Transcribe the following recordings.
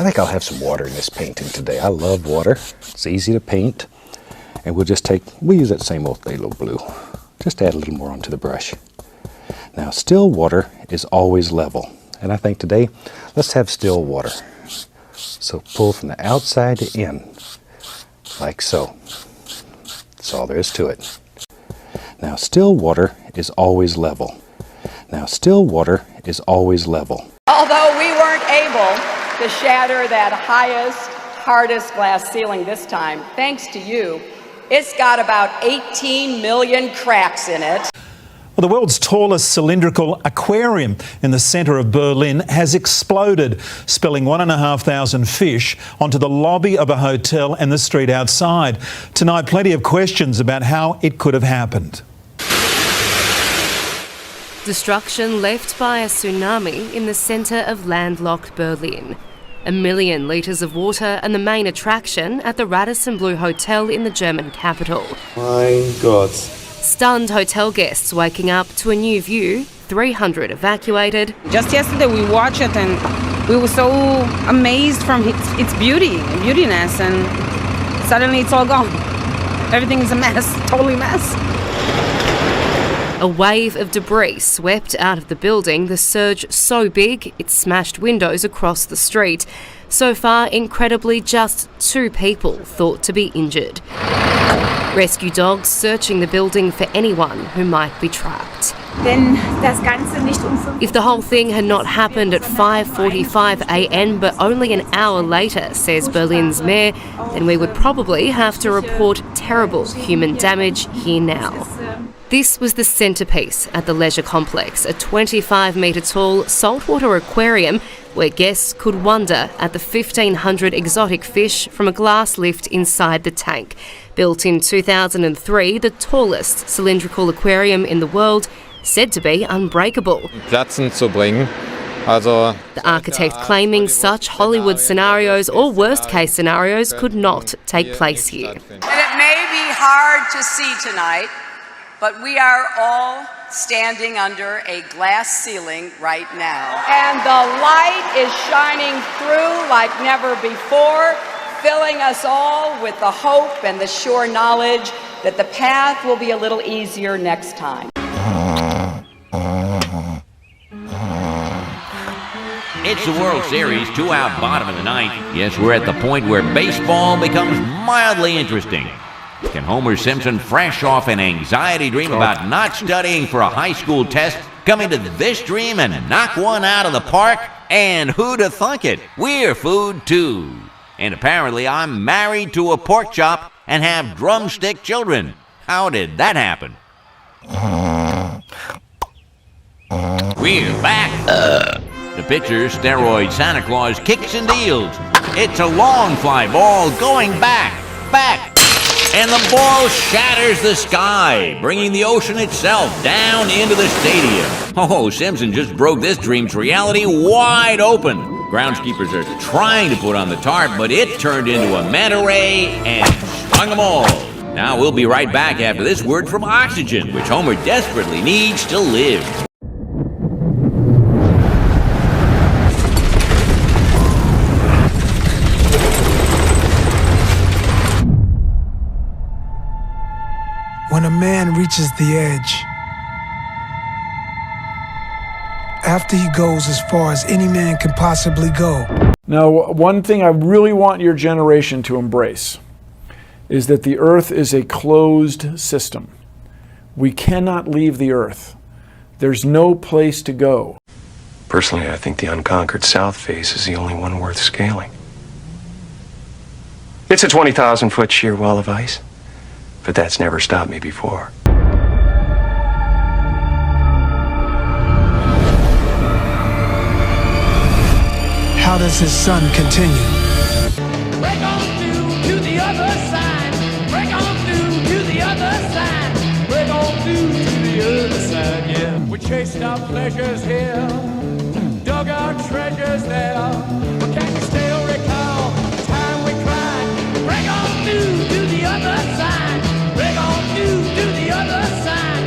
I think I'll have some water in this painting today. I love water. It's easy to paint. And we'll use that same old phthalo blue. Just add a little more onto the brush. Now, still water is always level. And I think today, let's have still water. So pull from the outside to in, like so. That's all there is to it. Now, still water is always level. Now, still water is always level. Although we weren't able to shatter that highest, hardest glass ceiling this time, thanks to you, it's got about 18 million cracks in it. Well, the world's tallest cylindrical aquarium in the centre of Berlin has exploded, spilling 1,500 fish onto the lobby of a hotel and the street outside. Tonight, plenty of questions about how it could have happened. Destruction left by a tsunami in the centre of landlocked Berlin. 1 million litres of water and the main attraction at the Radisson Blu Hotel in the German capital. Mein Gott. Stunned hotel guests waking up to a new view, 300 evacuated. Just yesterday we watched it and we were so amazed from its beautiness, and suddenly it's all gone. Everything is a mess, totally a mess. A wave of debris swept out of the building, the surge so big it smashed windows across the street. So far, incredibly, just 2 people thought to be injured. Rescue dogs searching the building for anyone who might be trapped. If the whole thing had not happened at 5:45 a.m. but only an hour later, says Berlin's mayor, then we would probably have to report terrible human damage here now. This was the centrepiece at the leisure complex, a 25-metre tall saltwater aquarium where guests could wonder at the 1,500 exotic fish from a glass lift inside the tank. Built in 2003, the tallest cylindrical aquarium in the world, said to be unbreakable. Platzen zu bringen. The architect claiming such Hollywood scenarios or worst-case scenarios could not take place here. And it may be hard to see tonight, but we are all standing under a glass ceiling right now. And the light is shining through like never before, filling us all with the hope and the sure knowledge that the path will be a little easier next time. It's the World Series, 2 out, bottom of the ninth. Yes, we're at the point where baseball becomes mildly interesting. Can Homer Simpson, fresh off an anxiety dream about not studying for a high school test, come into this dream and knock one out of the park? And who'd have thunk it? We're food too. And apparently I'm married to a pork chop and have drumstick children. How did that happen? We're back. The pitcher, steroid Santa Claus, kicks and deals. It's a long fly ball going back. And the ball shatters the sky, bringing the ocean itself down into the stadium. Oh, Simpson just broke this dream's reality wide open. Groundskeepers are trying to put on the tarp, but it turned into a manta ray and stung them all. Now we'll be right back after this word from oxygen, which Homer desperately needs to live. When a man reaches the edge, after he goes as far as any man can possibly go. Now, one thing I really want your generation to embrace is that the earth is a closed system. We cannot leave the earth. There's no place to go. Personally, I think the unconquered south face is the only one worth scaling. It's a 20,000-foot sheer wall of ice. But that's never stopped me before. How does his son continue? Break on through to the other side. Break on through to the other side. Break on through to the other side, yeah. We chased our pleasures here, dug our treasures there. But can you still recall the time we cried? Break on through to the other side. Break on through to the other side.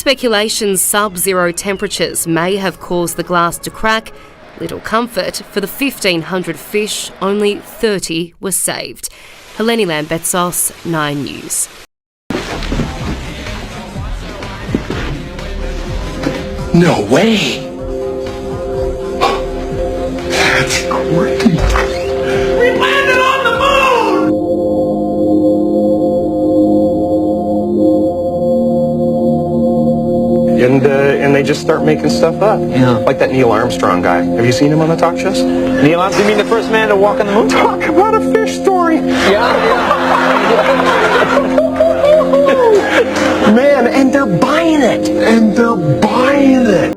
Speculation sub-zero temperatures may have caused the glass to crack. Little comfort for the 1,500 fish, only 30 were saved. Helene Lambetsos, 9 News. No way! That's great! We landed on the moon! And they just start making stuff up. Yeah. Like that Neil Armstrong guy. Have you seen him on the talk shows? Neil Armstrong, you mean the first man to walk on the moon? Talk about a fish story! Yeah. Man, and they're buying it! And they're buying it!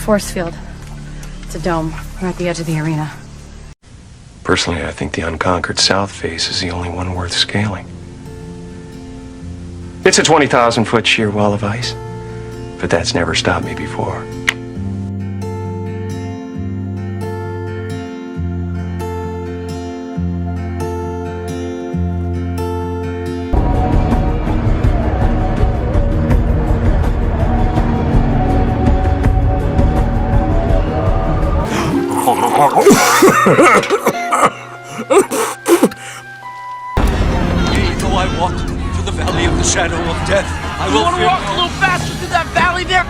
Force field. It's a dome. We're at the edge of the arena. Personally, I think the unconquered south face is the only one worth scaling. It's a 20,000-foot sheer wall of ice, but that's never stopped me before. Though I walk through the valley of the shadow of death, I will fear. You want to walk a little faster through that valley there?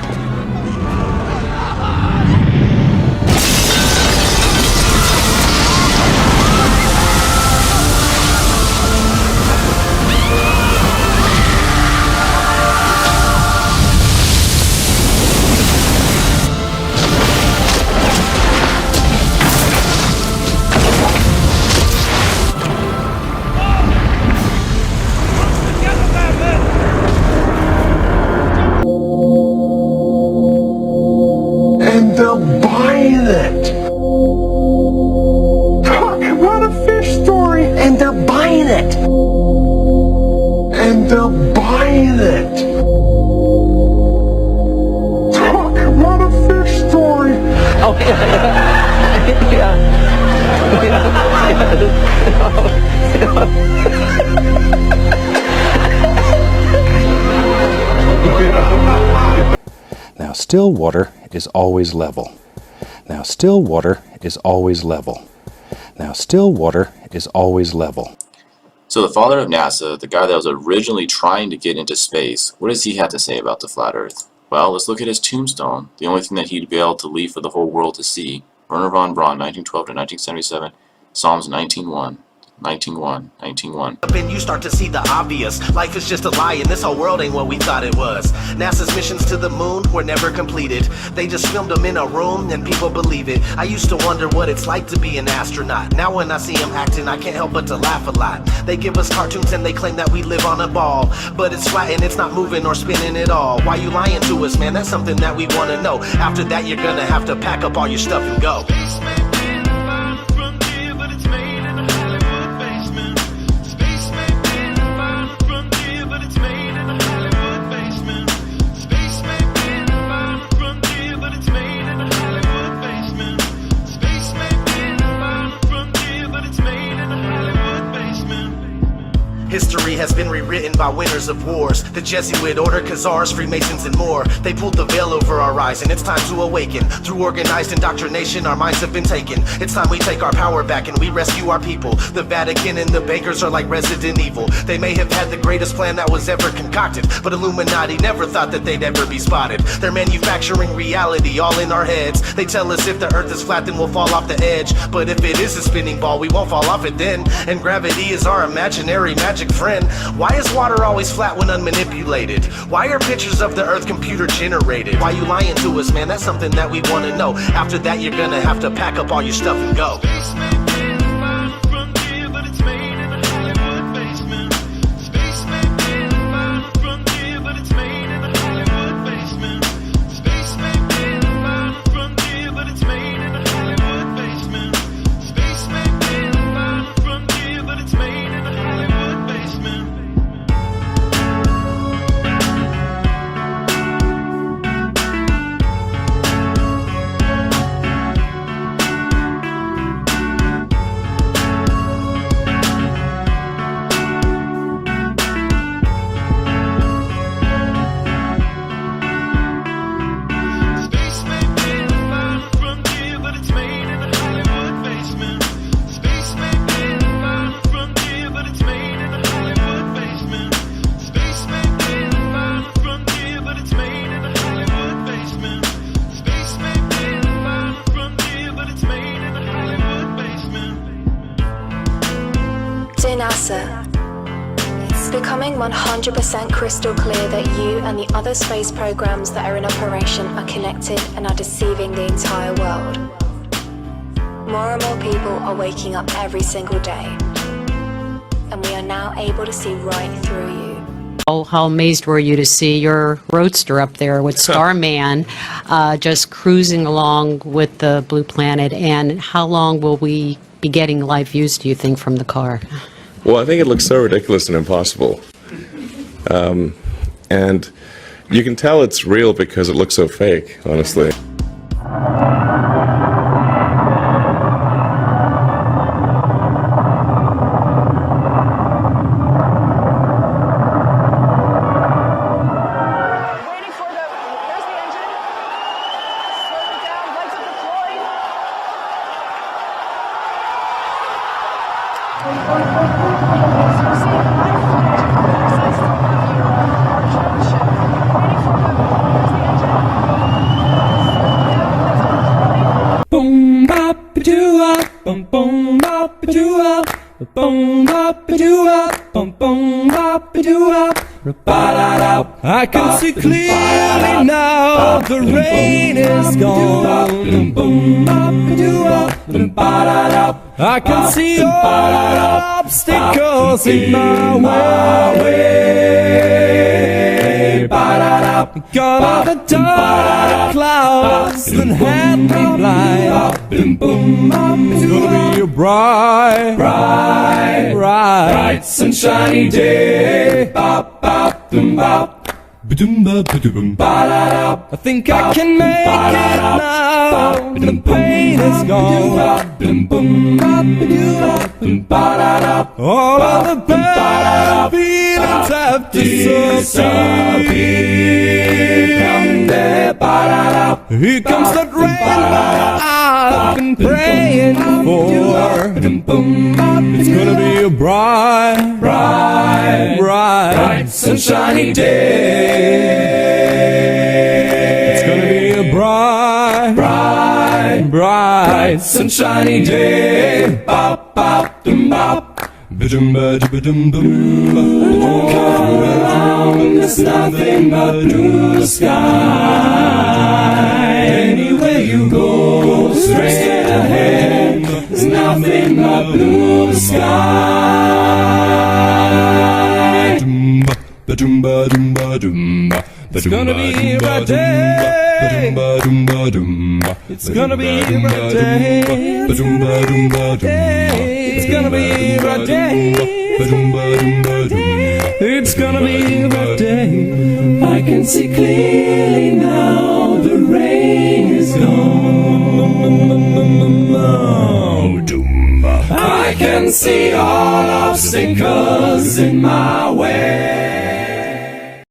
And they're buying it! Talk about a fish story! And they're buying it! And they're buying it! Talk about a fish story! Oh, Now still water is always level. Now still water is always level. Now still water is always level. So the father of NASA, the guy that was originally trying to get into space, what does he have to say about the flat Earth? Well, let's look at his tombstone. The only thing that he'd be able to leave for the whole world to see. Werner von Braun, 1912 to 1977, Psalms 19:1. 19:1. And you start to see the obvious. Life is just a lie and this whole world ain't what we thought it was. NASA's missions to the moon were never completed. They just filmed them in a room and people believe it. I used to wonder what it's like to be an astronaut. Now when I see them acting, I can't help but to laugh a lot. They give us cartoons and they claim that we live on a ball, but it's flat and it's not moving or spinning at all. Why you lying to us, man? That's something that we want to know. After that, you're gonna have to pack up all your stuff and go. History has been rewritten by winners of wars. The Jesuit order, Khazars, Freemasons, and more. They pulled the veil over our eyes, and it's time to awaken. Through organized indoctrination, our minds have been taken. It's time we take our power back and we rescue our people. The Vatican and the bankers are like Resident Evil. They may have had the greatest plan that was ever concocted, but Illuminati never thought that they'd ever be spotted. They're manufacturing reality all in our heads. They tell us if the earth is flat, then we'll fall off the edge. But if it is a spinning ball, we won't fall off it then. And gravity is our imaginary magic friend. Why is water always flat when unmanipulated? Why are pictures of the earth computer generated? Why you lying to us, man? That's something that we want to know. After that, you're gonna have to pack up all your stuff and go. Spaceman NASA, it's becoming 100% crystal clear that you and the other space programs that are in operation are connected and are deceiving the entire world. More and more people are waking up every single day, and we are now able to see right through you. How amazed were you to see your roadster up there with Starman just cruising along with the Blue Planet? And how long will we be getting live views, do you think, from the car? Well, I think it looks so ridiculous and impossible. And you can tell it's real because it looks so fake, honestly. Boom bop doo up, boom bop doo up, boom bop doo up, boom bop doo up. I can see clearly now the rain is gone. I can see all obstacles in my way. Gone are the dark clouds that had me blind. It's gonna be a bright, sunshiny day. I think I can make it now. The pain is gone. All of the bad feelings have disappeared. Here comes that rain I've been praying for. It's gonna be a bright, sunshiny day. It's gonna be a bright, sunshiny day. Bop, bop, dum, bop. Ba-dum, ba-dum, ba-dum, come around, there's nothing but blue sky. Anywhere you go, straight ahead, there's nothing but blue sky. Ba-dum, ba-dum, ba-dum, it's gonna be a bright day. It's gonna be a bright day. It's gonna be a bright day. It's gonna be a bright day. I can see clearly now the rain is gone. I can see all obstacles in my way.